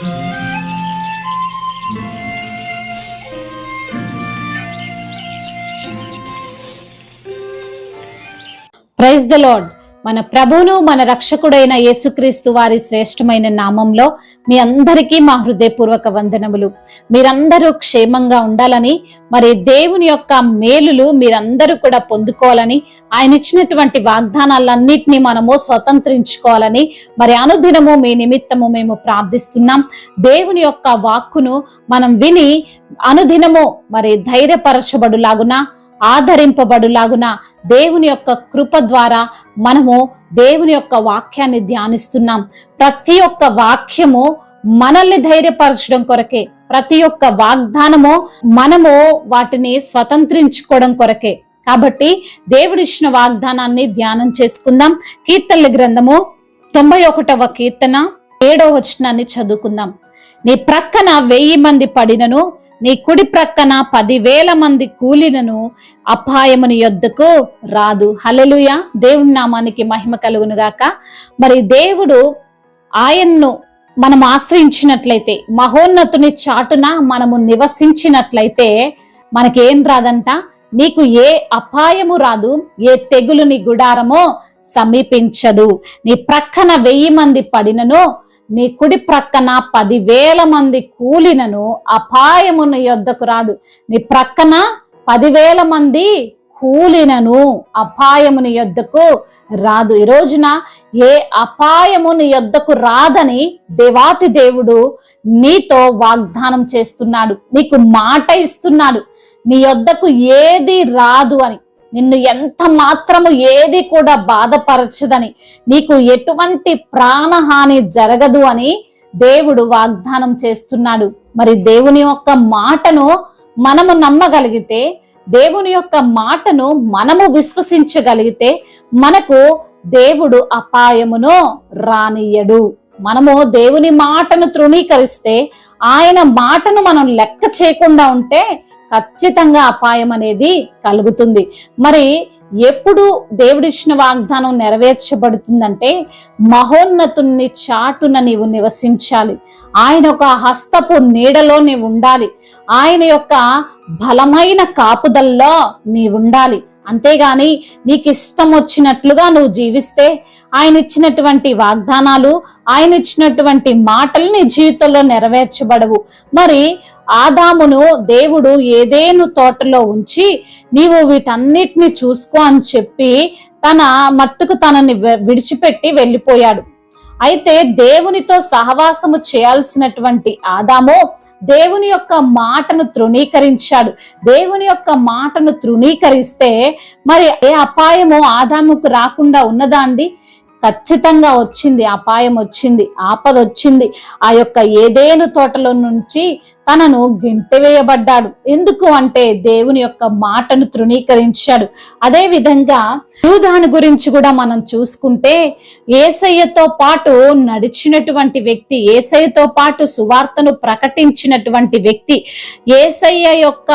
Praise the lord. మన ప్రభువును మన రక్షకుడైన యేసుక్రీస్తు వారి శ్రేష్టమైన నామంలో మీ అందరికీ మా హృదయపూర్వక వందనములు. మీరందరూ క్షేమంగా ఉండాలని, మరి దేవుని యొక్క మేలులు మీరందరూ కూడా పొందుకోవాలని, ఆయన ఇచ్చినటువంటి వాగ్దానాలన్నిటినీ మనము స్వతంత్రించుకోవాలని మరి అనుదినము మీ నిమిత్తము మేము ప్రార్థిస్తున్నాం. దేవుని యొక్క వాక్కును మనం విని అనుదినము మరి ధైర్యపరచబడులాగున, ఆదరింపబడులాగున దేవుని యొక్క కృప ద్వారా మనము దేవుని యొక్క వాక్యాన్ని ధ్యానిస్తున్నాం. ప్రతి ఒక్క వాక్యము మనల్ని ధైర్యపరచడం కొరకే, ప్రతి ఒక్క వాగ్దానము మనము వాటిని స్వతంత్రించుకోవడం కొరకే. కాబట్టి దేవుడిచ్చిన వాగ్దానాన్ని ధ్యానం చేసుకుందాం. కీర్తనల గ్రంథము 91వ కీర్తన 7వ వచనాన్ని చదువుకుందాం. నీ ప్రక్కన 1000 మంది పడినను, నీ కుడి ప్రక్కన 10,000 మంది కూలినను అపాయముని యొద్దకు రాదు. హల్లెలూయా. దేవుని నామానికి మహిమ కలుగును గాక. మరి దేవుడు ఆయన్ను మనం ఆశ్రయించినట్లయితే, మహోన్నతుని చాటున మనము నివసించినట్లయితే మనకేం రాదంట? నీకు ఏ అపాయము రాదు, ఏ తెగులు నీ గుడారమో సమీపించదు. నీ ప్రక్కన 1000 మంది పడినను, నీ కుడి ప్రక్కన 10,000 మంది కూలినను అపాయముని యొద్దకు రాదు. నీ ప్రక్కన 10,000 మంది కూలినను అపాయముని యొద్దకు రాదు. ఈ రోజున ఏ అపాయముని యొద్దకు రాదని దేవాతి దేవుడు నీతో వాగ్దానం చేస్తున్నాడు, నీకు మాట ఇస్తున్నాడు. నీ యొద్దకు ఏది రాదు అని, నిన్ను ఎంత మాత్రము ఏది కూడా బాధపరచదని, నీకు ఎటువంటి ప్రాణహాని జరగదు అని దేవుడు వాగ్దానం చేస్తున్నాడు. మరి దేవుని యొక్క మాటను మనము నమ్మగలిగితే, దేవుని యొక్క మాటను మనము విశ్వసించగలిగితే మనకు దేవుడు అపాయమును రానియ్యడు. మనము దేవుని మాటను తృణీకరిస్తే, ఆయన మాటను మనం లెక్క చేయకుండా ఉంటే ఖచ్చితంగా అపాయం అనేది కలుగుతుంది. మరి ఎప్పుడు దేవుడిచ్చిన వాగ్దానం నెరవేర్చబడుతుందంటే, మహోన్నతుని చాటున నీవు నివసించాలి, ఆయన ఒక హస్తపు నీడలో నీవు ఉండాలి, ఆయన యొక్క బలమైన కాపుదల్లో నీవు ఉండాలి. అంతేగాని నీకు ఇష్టం వచ్చినట్లుగా నువ్వు జీవిస్తే ఆయన ఇచ్చినటువంటి వాగ్దానాలు, ఆయన ఇచ్చినటువంటి మాటలు నీ జీవితంలో నెరవేర్చబడవు. మరి ఆదామును దేవుడు ఏదేను తోటలో ఉంచి నీవు వీటన్నిటిని చూసుకో అని చెప్పి తన మట్టుకు తనని విడిచిపెట్టి వెళ్ళిపోయాడు. అయితే దేవునితో సహవాసము చేయాల్సినటువంటి ఆదాము దేవుని యొక్క మాటను తృణీకరించాడు. దేవుని యొక్క మాటను తృణీకరిస్తే మరి ఏ అపాయము ఆదాముకు రాకుండా ఉన్నదా అండి? ఖచ్చితంగా వచ్చింది. అపాయం వచ్చింది, ఆపద వచ్చింది. ఆ యొక్క ఏదేను తోటలో నుంచి తనను గెంటివేయబడ్డాడు. ఎందుకు అంటే దేవుని యొక్క మాటను తృణీకరించాడు. అదే విధంగా యూదాను గురించి కూడా మనం చూసుకుంటే, యేసయ్యతో పాటు నడిచినటువంటి వ్యక్తి, యేసయ్యతో పాటు సువార్తను ప్రకటించినటువంటి వ్యక్తి, యేసయ్య యొక్క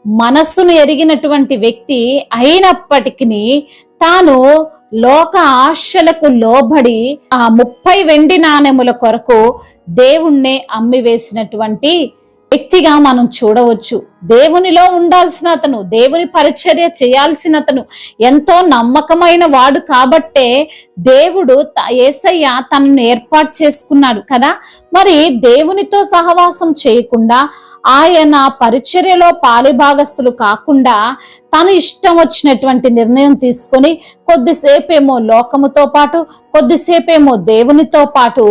మనస్సును ఎరిగినటువంటి వ్యక్తి అయినప్పటికీ తాను లోక ఆశలకు లోబడి ఆ 30 వెండి నాణెముల కొరకు దేవుణ్ణి అమ్మివేసినటువంటి వ్యక్తిగా మనం చూడవచ్చు. దేవునిలో ఉండాల్సిన అతను, దేవుని పరిచర్య చేయాల్సిన అతను, ఎంతో నమ్మకమైన వాడు కాబట్టే దేవుడు యేసయ్య తనను ఏర్పాటు చేసుకున్నాడు కదా. మరి దేవునితో సహవాసం చేయకుండా, ఆయన పరిచర్యలో పాలిభాగస్తులు కాకుండా తను ఇష్టం వచ్చినటువంటి నిర్ణయం తీసుకొని కొద్దిసేపేమో లోకముతో పాటు, కొద్దిసేపేమో దేవునితో పాటు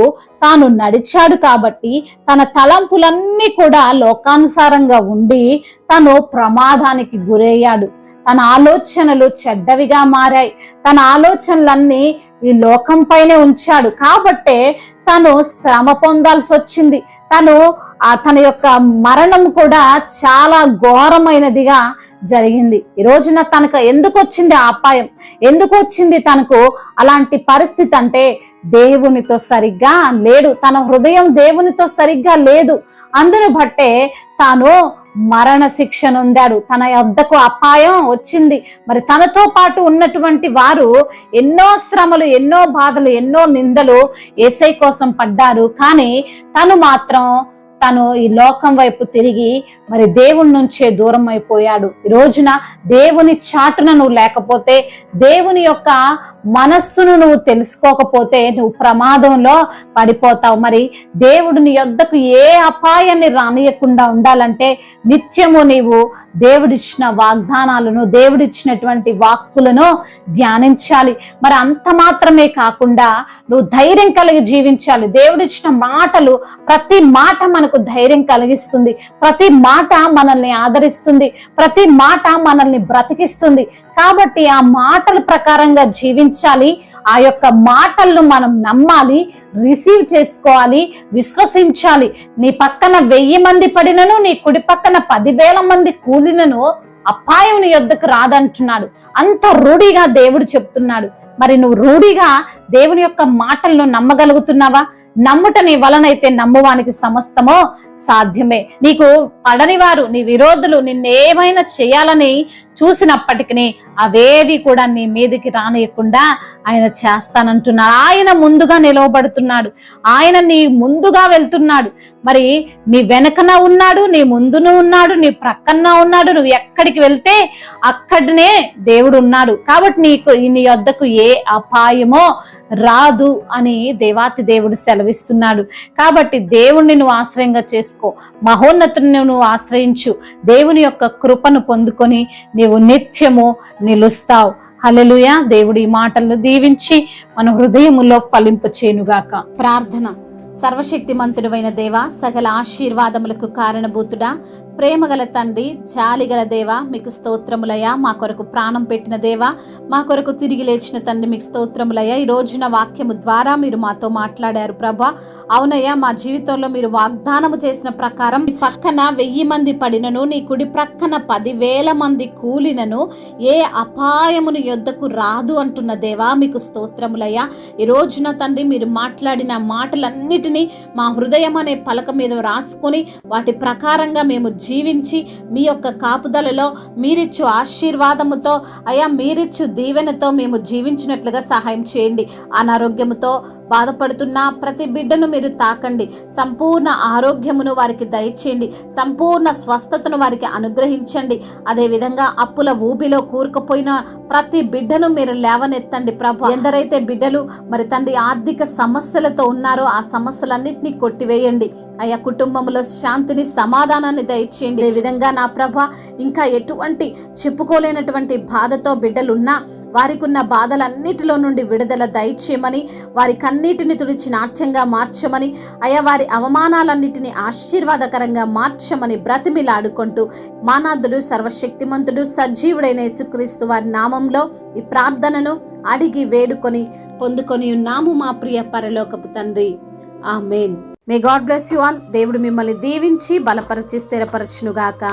తాను నడిచాడు. కాబట్టి తన తలంపులన్నీ కూడా లోకానుసారంగా ఉండి తను ప్రమాదానికి గురయ్యాడు. తన ఆలోచనలు చెడ్డవిగా మారాయి. తన ఆలోచనలన్నీ ఈ లోకం పైనే ఉంచాడు. కాబట్టే తను శ్రమ పొందాల్సి వచ్చింది. తన యొక్క మరణం కూడా చాలా ఘోరమైనదిగా జరిగింది. ఈ రోజున తనకు ఎందుకు వచ్చింది అపాయం, ఎందుకు వచ్చింది తనకు అలాంటి పరిస్థితి అంటే దేవునితో సరిగ్గా లేడు. తన హృదయం దేవునితో సరిగ్గా లేదు. అందును బట్టే తాను మరణ శిక్ష నొందాడు. తన యొద్దకు అపాయం వచ్చింది. మరి తనతో పాటు ఉన్నటువంటి వారు ఎన్నో శ్రమలు, ఎన్నో బాధలు, ఎన్నో నిందలు యేసయ్య కోసం పడ్డారు. కానీ తను ఈ లోకం వైపు తిరిగి మరి దేవుని నుంచే దూరం అయిపోయాడు. ఈ రోజున దేవుని చాటున నువ్వు లేకపోతే, దేవుని యొక్క మనస్సును నువ్వు తెలుసుకోకపోతే నువ్వు ప్రమాదంలో పడిపోతావు. మరి దేవుడు నీ యొద్దకు ఏ అపాయాన్ని రానియకుండా ఉండాలంటే నిత్యము నీవు దేవుడిచ్చిన వాగ్దానాలను, దేవుడిచ్చినటువంటి వాక్కులను ధ్యానించాలి. మరి అంత మాత్రమే కాకుండా నువ్వు ధైర్యం కలిగి జీవించాలి. దేవుడిచ్చిన మాటలు, ప్రతి మాట మనకు ధైర్యం కలిగిస్తుంది, ప్రతి మాట మనల్ని ఆదరిస్తుంది, ప్రతి మాట మనల్ని బ్రతికిస్తుంది. కాబట్టి ఆ మాటల ప్రకారంగా జీవించాలి. ఆ యొక్క మాటలను మనం నమ్మాలి, రిసీవ్ చేసుకోవాలి, విశ్వసించాలి. నీ పక్కన 1000 మంది పడినను, నీ కుడి పక్కన 10,000 మంది కూలినను అపాయం నీ యొద్దకు రాదంటున్నాడు. అంత రూఢిగా దేవుడు చెప్తున్నాడు. మరి నువ్వు రూఢిగా దేవుని యొక్క మాటలను నమ్మగలుగుతున్నావా? నమ్ముట నీ వలనైతే నమ్మువానికి సమస్తమో సాధ్యమే. నీకు పడని వారు, నీ విరోధులు నిన్నేమైనా చేయాలని చూసినప్పటికీ అవేవి కూడా నీ మీదకి రానియకుండా ఆయన చేస్తానంటున్నాడు. ఆయన ముందుగా నిలవబడుతున్నాడు, ఆయన నీ ముందుగా వెళ్తున్నాడు. మరి నీ వెనకన ఉన్నాడు, నీ ముందును ఉన్నాడు, నీ ప్రక్కన ఉన్నాడు. నువ్వు ఎక్కడికి వెళ్తే అక్కడనే దేవుడు ఉన్నాడు. కాబట్టి నీ యొద్దకు ఏ అపాయమో రాదు అని దేవాతి దేవుడు సెలవిస్తున్నాడు. కాబట్టి దేవుణ్ణి నువ్వు ఆశ్రయంగా చేసుకో, మహోన్నతుని నువ్వు ఆశ్రయించు, దేవుని యొక్క కృపను పొందుకొని నీవు నిత్యము నిలుస్తావు. హల్లెలూయా. దేవుడి ఈ మాటలను దీవించి మన హృదయములో ఫలింపచేయునుగాక. ప్రార్థన. సర్వశక్తిమంతుడైన దేవా, సకల ఆశీర్వాదములకు కారణభూతుడా, ప్రేమగల తండ్రి, జాలిగల దేవా, మీకు స్తోత్రములయ్యా. మా కొరకు ప్రాణం పెట్టిన దేవా, మా కొరకు తిరిగి లేచిన తండ్రి, మీకు స్తోత్రములయ్యా. ఈ రోజున వాక్యము ద్వారా మీరు మాతో మాట్లాడారు ప్రభా. అవునయ్యా, మా జీవితంలో మీరు వాగ్దానము చేసిన ప్రకారం నీ పక్కన 1000 మంది పడినను, నీ కుడి ప్రక్కన 10,000 మంది కూలినను ఏ అపాయమును యొద్దకు రాదు అంటున్న దేవా, మీకు స్తోత్రములయ్యా. ఈ రోజున తండ్రి మీరు మాట్లాడిన మాటలన్నిటినీ మా హృదయం అనే పలక మీద రాసుకొని వాటి ప్రకారంగా మేము జీవించి మీ యొక్క కాపుదలలో మీరిచ్చు ఆశీర్వాదముతో అయ్యా, మీరిచ్చు దీవెనతో మేము జీవించినట్లుగా సహాయం చేయండి. అనారోగ్యముతో బాధపడుతున్న ప్రతి బిడ్డను మీరు తాకండి, సంపూర్ణ ఆరోగ్యమును వారికి దయచేయండి, సంపూర్ణ స్వస్థతను వారికి అనుగ్రహించండి. అదేవిధంగా అప్పుల ఊబిలో కూరుకుపోయిన ప్రతి బిడ్డను మీరు లేవనెత్తండి ప్రభు. ఎందరైతే బిడ్డలు మరి తండ్రి ఆర్థిక సమస్యలతో ఉన్నారో ఆ సమస్యలన్నింటినీ కొట్టివేయండి అయ్యా. కుటుంబంలో శాంతిని, సమాధానాన్ని దయచేయండి. ఏ విధంగా నా ప్రభ ఇంకా ఎటువంటి చెప్పుకోలేనటువంటి బాధతో బిడ్డలున్నా వారికి ఉన్న బాధలన్నిటిలో నుండి విడుదల దయచేయమని, వారి కన్నీటిని తుడిచి నాట్యంగా మార్చమని అయ్యా, వారి అవమానాలన్నిటిని ఆశీర్వాదకరంగా మార్చమని బ్రతిమిలాడుకుంటూ మానాథుడు, సర్వశక్తిమంతుడు, సజీవుడైన యేసుక్రీస్తు వారి నామంలో ఈ ప్రార్థనను అడిగి వేడుకొని పొందుకొని ఉన్నాము మా ప్రియ పరలోకపు తండ్రి. Amen. May God bless you all. దేవుడు మిమ్మల్ని దీవించి బలపరిచి స్థిరపరచునుగాక.